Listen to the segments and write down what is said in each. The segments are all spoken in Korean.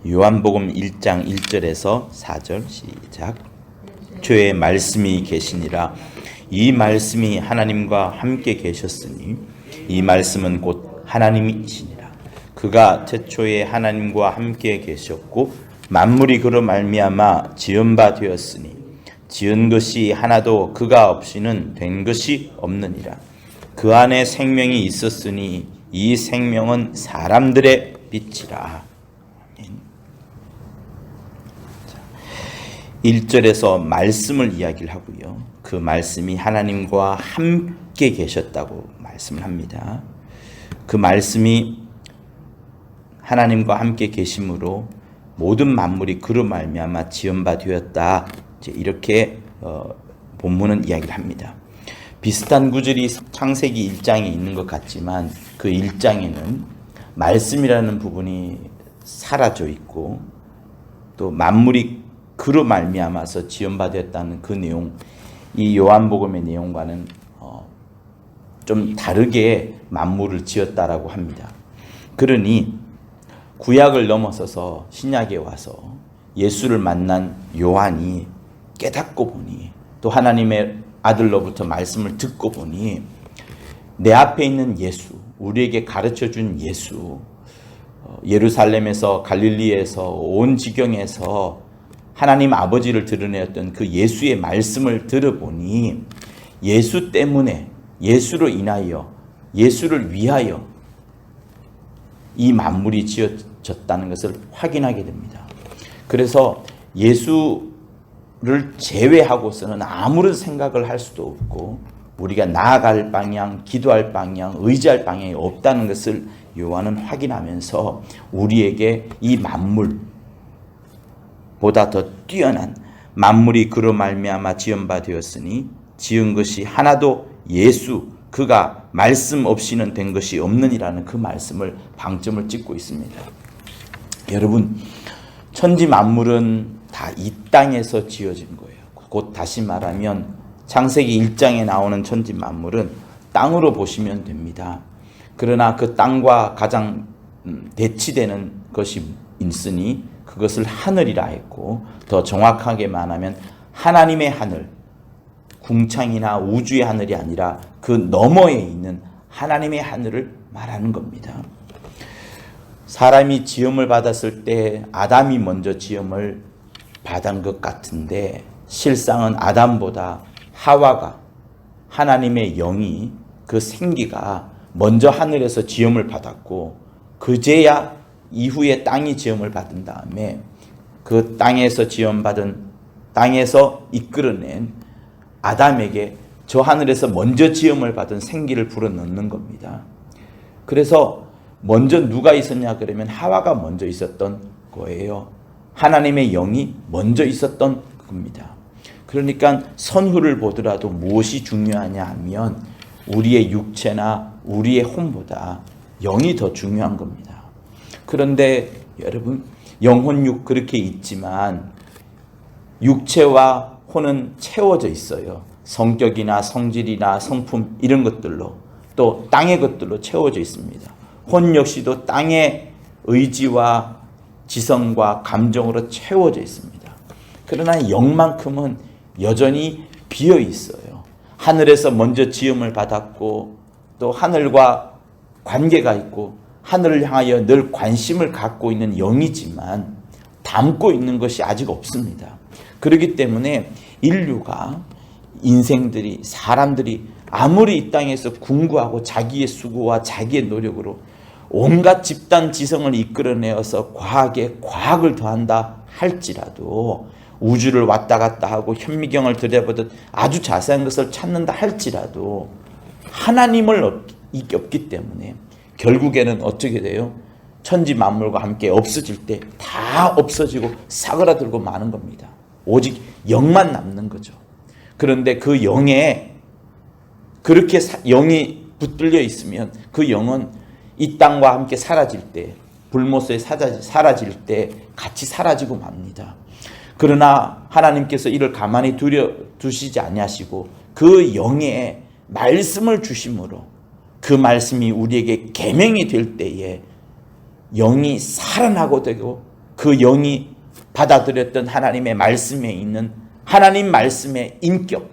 요한복음 1장 1절에서 4절 시작. 주의 말씀이 계시니라. 이 말씀이 하나님과 함께 계셨으니 이 말씀은 곧 하나님이시니라. 그가 태초에 하나님과 함께 계셨고 만물이 그로 말미암아 지은 바 되었으니 지은 것이 하나도 그가 없이는 된 것이 없느니라. 그 안에 생명이 있었으니 이 생명은 사람들의 빛이라. 1절에서 말씀을 이야기를 하고요. 그 말씀이 하나님과 함께 계셨다고 말씀을 합니다. 그 말씀이 하나님과 함께 계심으로 모든 만물이 그로 말미암아 지은 바 되었다. 이렇게 본문은 이야기를 합니다. 비슷한 구절이 창세기 1장에 있는 것 같지만 그 1장에는 말씀이라는 부분이 사라져 있고 또 만물이 그로 말미암아서 지연받았다는 그 내용, 이 요한복음의 내용과는 좀 다르게 만물을 지었다라고 합니다. 그러니 구약을 넘어서서 신약에 와서 예수를 만난 요한이 깨닫고 보니 또 하나님의 아들로부터 말씀을 듣고 보니 내 앞에 있는 예수, 우리에게 가르쳐준 예수, 예루살렘에서 갈릴리에서 온 지경에서 하나님 아버지를 드러내었던 그 예수의 말씀을 들어보니 예수 때문에, 예수로 인하여, 예수를 위하여 이 만물이 지어졌다는 것을 확인하게 됩니다. 그래서 예수를 제외하고서는 아무런 생각을 할 수도 없고 우리가 나아갈 방향, 기도할 방향, 의지할 방향이 없다는 것을 요한은 확인하면서 우리에게 이 만물, 보다 더 뛰어난 만물이 그로 말미암아 지은 바 되었으니 지은 것이 하나도 예수 그가 말씀 없이는 된 것이 없느니라는 그 말씀을 방점을 찍고 있습니다. 여러분, 천지 만물은 다 이 땅에서 지어진 거예요. 곧 다시 말하면 창세기 1장에 나오는 천지 만물은 땅으로 보시면 됩니다. 그러나 그 땅과 가장 대치되는 것이 있으니 그것을 하늘이라 했고 더 정확하게 말하면 하나님의 하늘, 궁창이나 우주의 하늘이 아니라 그 너머에 있는 하나님의 하늘을 말하는 겁니다. 사람이 지음을 받았을 때 아담이 먼저 지음을 받은 것 같은데 실상은 아담보다 하와가 하나님의 영이 그 생기가 먼저 하늘에서 지음을 받았고 그제야 이후에 땅이 지음을 받은 다음에 그 땅에서 지음받은 땅에서 이끌어낸 아담에게 저 하늘에서 먼저 지음을 받은 생기를 불어넣는 겁니다. 그래서 먼저 누가 있었냐 그러면 하와가 먼저 있었던 거예요. 하나님의 영이 먼저 있었던 겁니다. 그러니까 선후를 보더라도 무엇이 중요하냐 하면 우리의 육체나 우리의 혼보다 영이 더 중요한 겁니다. 그런데 여러분, 영혼육 그렇게 있지만 육체와 혼은 채워져 있어요. 성격이나 성질이나 성품 이런 것들로 또 땅의 것들로 채워져 있습니다. 혼 역시도 땅의 의지와 지성과 감정으로 채워져 있습니다. 그러나 영만큼은 여전히 비어 있어요. 하늘에서 먼저 지음을 받았고 또 하늘과 관계가 있고 하늘을 향하여 늘 관심을 갖고 있는 영이지만 담고 있는 것이 아직 없습니다. 그렇기 때문에 인류가 인생들이 사람들이 아무리 이 땅에서 궁구하고 자기의 수고와 자기의 노력으로 온갖 집단 지성을 이끌어내어서 과학에 과학을 더한다 할지라도 우주를 왔다 갔다 하고 현미경을 들여보듯 아주 자세한 것을 찾는다 할지라도 하나님을 없기 때문에 결국에는 어떻게 돼요? 천지 만물과 함께 없어질 때 다 없어지고 사그라들고 마는 겁니다. 오직 영만 남는 거죠. 그런데 그 영에 그렇게 영이 붙들려 있으면 그 영은 이 땅과 함께 사라질 때, 불못에 사라질 때 같이 사라지고 맙니다. 그러나 하나님께서 이를 가만히 두시지 아니하시고 그 영에 말씀을 주심으로 그 말씀이 우리에게 계명이 될 때에 영이 살아나고 되고 그 영이 받아들였던 하나님의 말씀에 있는 하나님 말씀의 인격,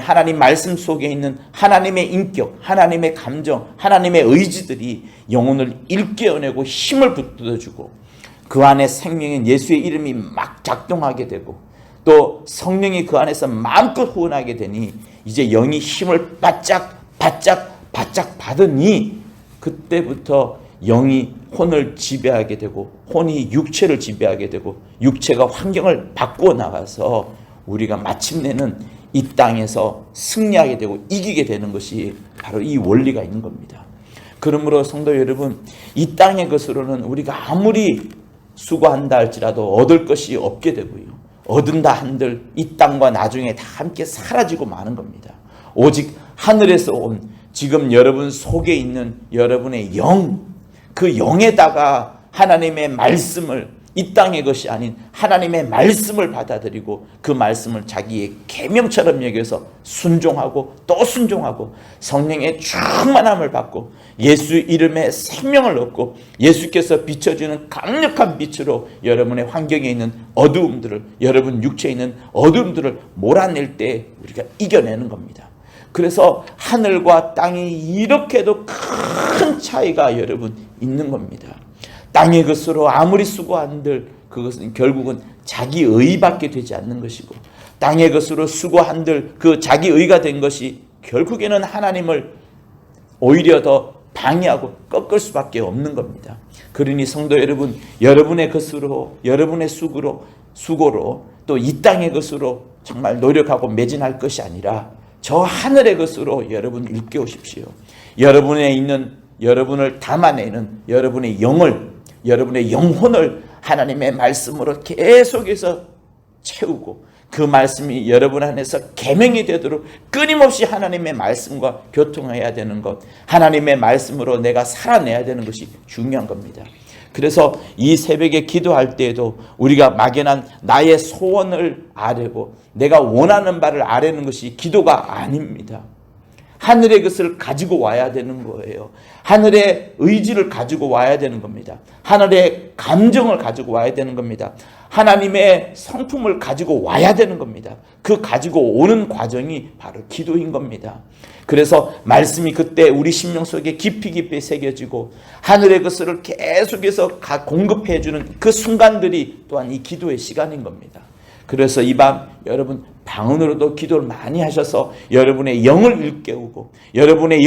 하나님 말씀 속에 있는 하나님의 인격, 하나님의 감정, 하나님의 의지들이 영혼을 일깨워내고 힘을 붙들어주고 그 안에 생명인 예수의 이름이 막 작동하게 되고 또 성령이 그 안에서 마음껏 후원하게 되니 이제 영이 힘을 바짝 받으니 그때부터 영이 혼을 지배하게 되고 혼이 육체를 지배하게 되고 육체가 환경을 바꾸어 나가서 우리가 마침내는 이 땅에서 승리하게 되고 이기게 되는 것이 바로 이 원리가 있는 겁니다. 그러므로 성도 여러분, 이 땅의 것으로는 우리가 아무리 수고한다 할지라도 얻을 것이 없게 되고요. 얻은다 한들 이 땅과 나중에 다 함께 사라지고 마는 겁니다. 오직 하늘에서 온 지금 여러분 속에 있는 여러분의 영, 그 영에다가 하나님의 말씀을 이 땅의 것이 아닌 하나님의 말씀을 받아들이고 그 말씀을 자기의 계명처럼 여겨서 순종하고 또 순종하고 성령의 충만함을 받고 예수 이름의 생명을 얻고 예수께서 비춰주는 강력한 빛으로 여러분의 환경에 있는 어두움들을, 여러분 육체에 있는 어두움들을 몰아낼 때 우리가 이겨내는 겁니다. 그래서 하늘과 땅이 이렇게도 큰 차이가 여러분 있는 겁니다. 땅의 것으로 아무리 수고한들 그것은 결국은 자기 의밖에 되지 않는 것이고 땅의 것으로 수고한들 그 자기 의가 된 것이 결국에는 하나님을 오히려 더 방해하고 꺾을 수밖에 없는 겁니다. 그러니 성도 여러분, 여러분의 것으로 여러분의 수고로 또 이 땅의 것으로 정말 노력하고 매진할 것이 아니라 저 하늘의 것으로 여러분 일깨우십시오. 여러분에 있는 여러분을 담아내는 여러분의 영을, 여러분의 영혼을 하나님의 말씀으로 계속해서 채우고 그 말씀이 여러분 안에서 계명이 되도록 끊임없이 하나님의 말씀과 교통해야 되는 것, 하나님의 말씀으로 내가 살아내야 되는 것이 중요한 겁니다. 그래서 이 새벽에 기도할 때에도 우리가 막연한 나의 소원을 아뢰고 내가 원하는 바를 아뢰는 것이 기도가 아닙니다. 하늘의 것을 가지고 와야 되는 거예요. 하늘의 의지를 가지고 와야 되는 겁니다. 하늘의 감정을 가지고 와야 되는 겁니다. 하나님의 성품을 가지고 와야 되는 겁니다. 그 가지고 오는 과정이 바로 기도인 겁니다. 그래서 말씀이 그때 우리 심령 속에 깊이 새겨지고 하늘의 것을 계속해서 공급해 주는 그 순간들이 또한 이 기도의 시간인 겁니다. 그래서 이 밤 여러분 방언으로도 기도를 많이 하셔서 여러분의 영을 일깨우고 여러분의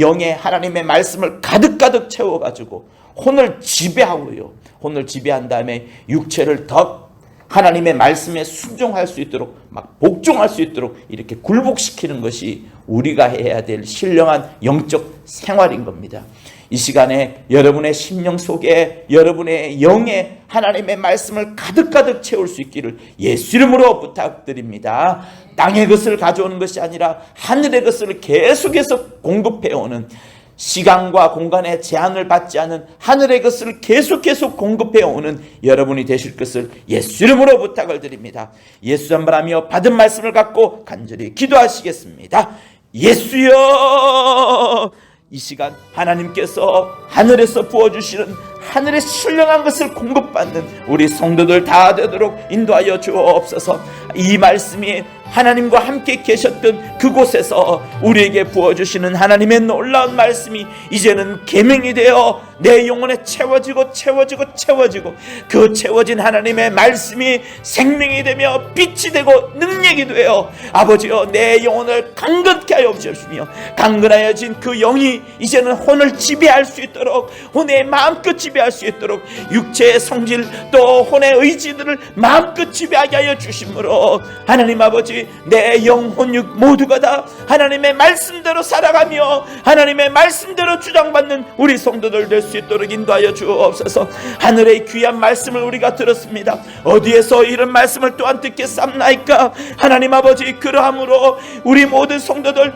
영에 하나님의 말씀을 가득 채워가지고 혼을 지배하고요. 혼을 지배한 다음에 육체를 더 하나님의 말씀에 순종할 수 있도록 막 복종할 수 있도록 이렇게 굴복시키는 것이 우리가 해야 될 신령한 영적 생활인 겁니다. 이 시간에 여러분의 심령 속에 여러분의 영에 하나님의 말씀을 가득 채울 수 있기를 예수 이름으로 부탁드립니다. 땅의 것을 가져오는 것이 아니라 하늘의 것을 계속해서 공급해오는 시간과 공간의 제한을 받지 않은 하늘의 것을 계속 공급해오는 여러분이 되실 것을 예수 이름으로 부탁을 드립니다. 예수 전발하며 받은 말씀을 갖고 간절히 기도하시겠습니다. 예수여, 이 시간 하나님께서 하늘에서 부어주시는 하늘의 신령한 것을 공급받는 우리 성도들 다 되도록 인도하여 주옵소서. 이 말씀이 하나님과 함께 계셨던 그곳에서 우리에게 부어주시는 하나님의 놀라운 말씀이 이제는 계명이 되어 내 영혼에 채워지고 그 채워진 하나님의 말씀이 생명이 되며 빛이 되고 능력이 되어 아버지여 내 영혼을 강건케 하여 주시며 강건하여진 그 영이 이제는 혼을 지배할 수 있도록 혼의 마음껏 지배할 수 있도록 육체의 성질 또 혼의 의지들을 마음껏 지배하게 하여 주심으로 하나님 아버지 내 영혼 육 모두가 다 하나님의 말씀대로 살아가며 하나님의 말씀대로 주장받는 우리 성도들 될 수 있도록 인도하여 주옵소서. 하늘의 귀한 말씀을 우리가 들었습니다. 어디에서 이런 말씀을 또한 듣겠삼나이까. 하나님 아버지 그러함으로 우리 모든 성도들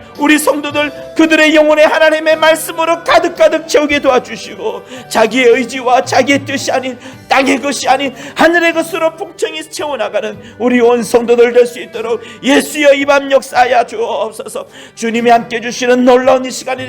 그들의 영혼에 하나님의 말씀으로 가득 채우게 도와주시고 자기의 의지와 자기의 뜻이 아닌 땅의 것이 아닌 하늘의 것으로 풍성히 채워나가는 우리 온 성도들 될 수 있도록 예수여 이 밤 역사하여 주옵소서. 주님이 함께 주시는 놀라운 이 시간이